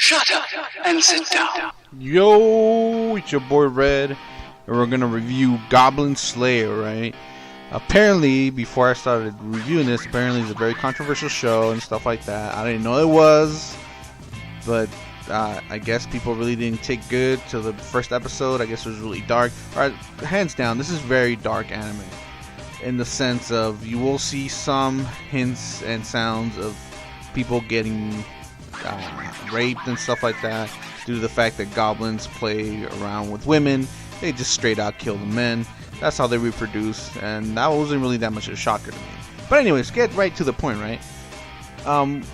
Shut up and sit down. Yo, it's your boy Red, and we're gonna review Goblin Slayer, right? Apparently, before I started reviewing this, apparently it's a very controversial show and stuff like that. I didn't know it was, but I guess people really didn't take good to the first episode. I guess it was really dark. Alright, hands down, this is very dark anime. In the sense of, you will see some hints and sounds of people getting raped and stuff like that, due to the fact that goblins play around with women. They just straight out kill the men. That's how they reproduce, and that wasn't really that much of a shocker to me. But anyways, get right to the point, right?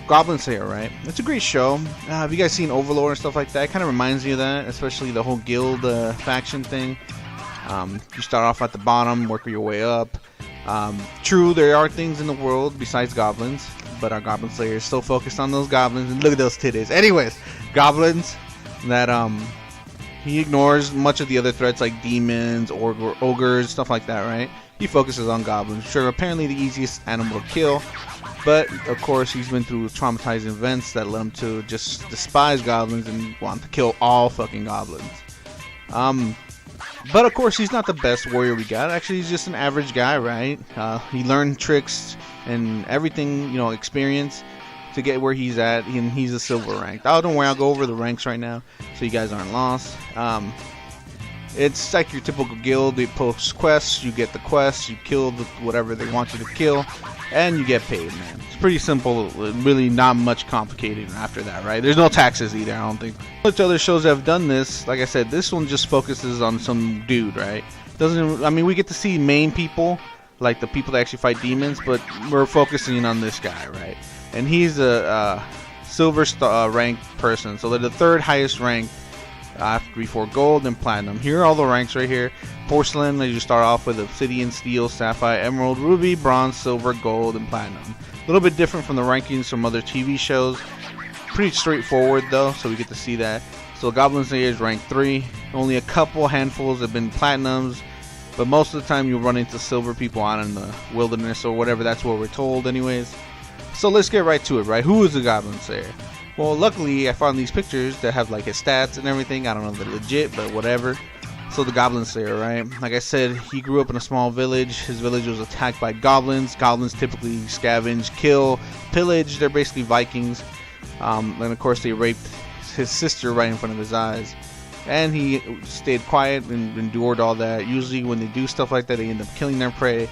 Goblin Slayer, right? It's a great show. Have you guys seen Overlord and stuff like that? It kind of reminds me of that, especially the whole guild faction thing. You start off at the bottom, work your way up. True, there are things in the world besides goblins, but our Goblin Slayer is still focused on those goblins, and look at those titties. Anyways, goblins that he ignores much of the other threats like demons, ogres, stuff like that, right? He focuses on goblins. Sure, apparently the easiest animal to kill, but of course he's been through traumatizing events that led him to just despise goblins and want to kill all fucking goblins. But of course he's not the best warrior we got. Actually, he's just an average guy, right? He learned tricks and everything, experience to get where he's at, and he's a silver ranked. Oh, don't worry, I'll go over the ranks right now so you guys aren't lost. It's like your typical guild. They post quests, you get the quests, you kill whatever they want you to kill, and you get paid, man. It's pretty simple, really not much complicated after that, right? There's no taxes either, I don't think. Much other shows that have done this, like I said, this one just focuses on some dude, right? We get to see main people, like the people that actually fight demons, but we're focusing on this guy, right? And he's a silver ranked person, so they're the third highest ranked before gold and platinum. Here are all the ranks right here. Porcelain, you start off with obsidian, steel, sapphire, emerald, ruby, bronze, silver, gold, and platinum. A little bit different from the rankings from other TV shows. Pretty straightforward though, so we get to see that. So Goblin Slayer is ranked 3. Only a couple handfuls have been platinums, but most of the time you'll run into silver people out in the wilderness or whatever. That's what we're told anyways. So let's get right to it, right? Who is the Goblin Slayer? Well, luckily I found these pictures that have like his stats and everything. I don't know if they're legit, but whatever. So the Goblin Slayer, right? Like I said, he grew up in a small village. His village was attacked by goblins. Goblins typically scavenge, kill, pillage. They're basically Vikings. And of course they raped his sister right in front of his eyes. And he stayed quiet and endured all that. Usually when they do stuff like that, they end up killing their prey.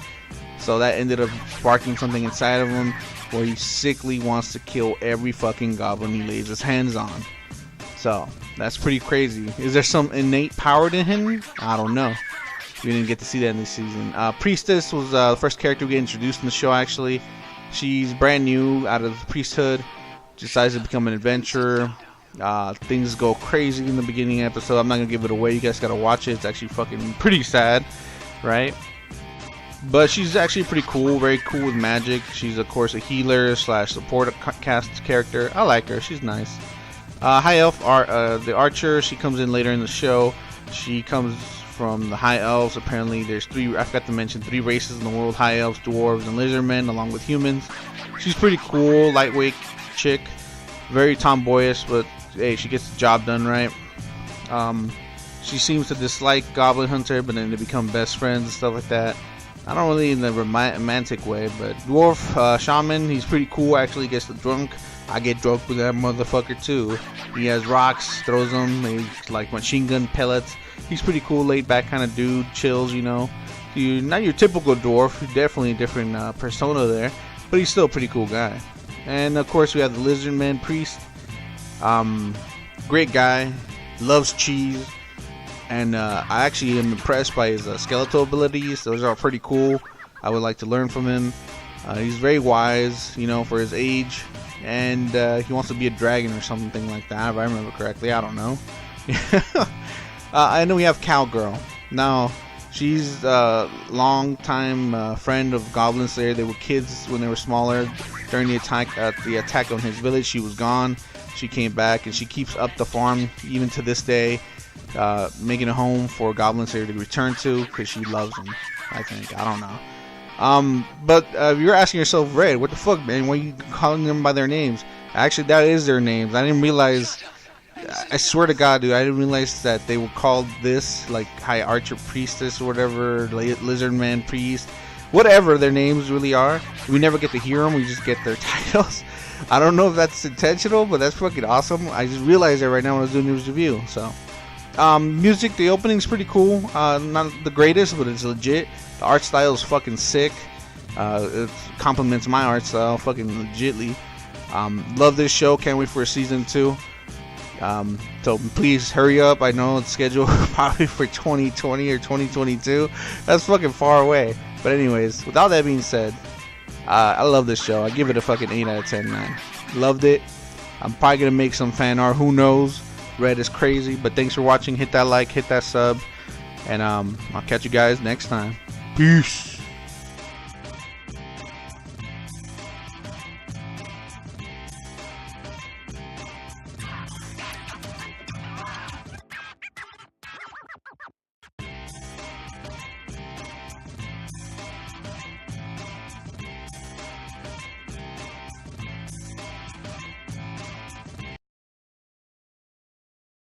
So that ended up sparking something inside of him where he sickly wants to kill every fucking goblin he lays his hands on. So that's pretty crazy. Is there some innate power in him? I don't know. We didn't get to see that in this season. Priestess was the first character we get introduced in the show, actually. She's brand new out of the priesthood. Decides to become an adventurer. Things go crazy in the beginning episode. I'm not going to give it away. You guys got to watch it. It's actually fucking pretty sad, right? But she's actually pretty cool, very cool with magic. She's of course a healer / support cast character. I like her, she's nice. High Elf, the archer, she comes in later in the show. She comes from the High Elves. Apparently there's I forgot to mention 3 races in the world: High Elves, Dwarves, and Lizardmen, along with humans. She's pretty cool, lightweight chick. Very tomboyish, but hey, she gets the job done right. She seems to dislike Goblin Hunter, but then they become best friends and stuff like that. I don't really in the romantic way, but Dwarf Shaman, he's pretty cool. Actually gets drunk. I get drunk with that motherfucker too. He has rocks, throws them, he's like machine gun pellets. He's pretty cool, laid back kind of dude, chills, You're not your typical dwarf. Definitely a different persona there, but he's still a pretty cool guy. And of course we have the Lizardman Priest. Great guy, loves cheese. And I actually am impressed by his skeletal abilities. Those are pretty cool. I would like to learn from him. He's very wise, for his age. And he wants to be a dragon or something like that, if I remember correctly. I don't know. And then we have Cowgirl. Now, she's a long-time friend of Goblin Slayer. They were kids when they were smaller. During the attack on his village, she was gone. She came back, and she keeps up the farm even to this day. Making a home for Goblin Slayer to return to because she loves him, I think. I don't know. But you're asking yourself, Red, what the fuck, man? Why are you calling them by their names? Actually, that is their names. I didn't realize I swear to God, dude, I didn't realize that they were called this, like High Archer Priestess or whatever, Lizard Man Priest, whatever their names really are. We never get to hear them, we just get their titles. I don't know if that's intentional, but that's fucking awesome. I just realized that right now when I was doing this review. So, music, the opening's pretty cool. Not the greatest, but it's legit. The art style is fucking sick. It complements my art style fucking legitly. Love this show. Can't wait for season 2. So please hurry up. I know it's scheduled probably for 2020 or 2022. That's fucking far away. But anyways, with all that being said, I love this show. I give it a fucking 8 out of 10, man. Loved it. I'm probably gonna make some fan art. Who knows? Red is crazy. But thanks for watching. Hit that like, hit that sub, and I'll catch you guys next time. Peace.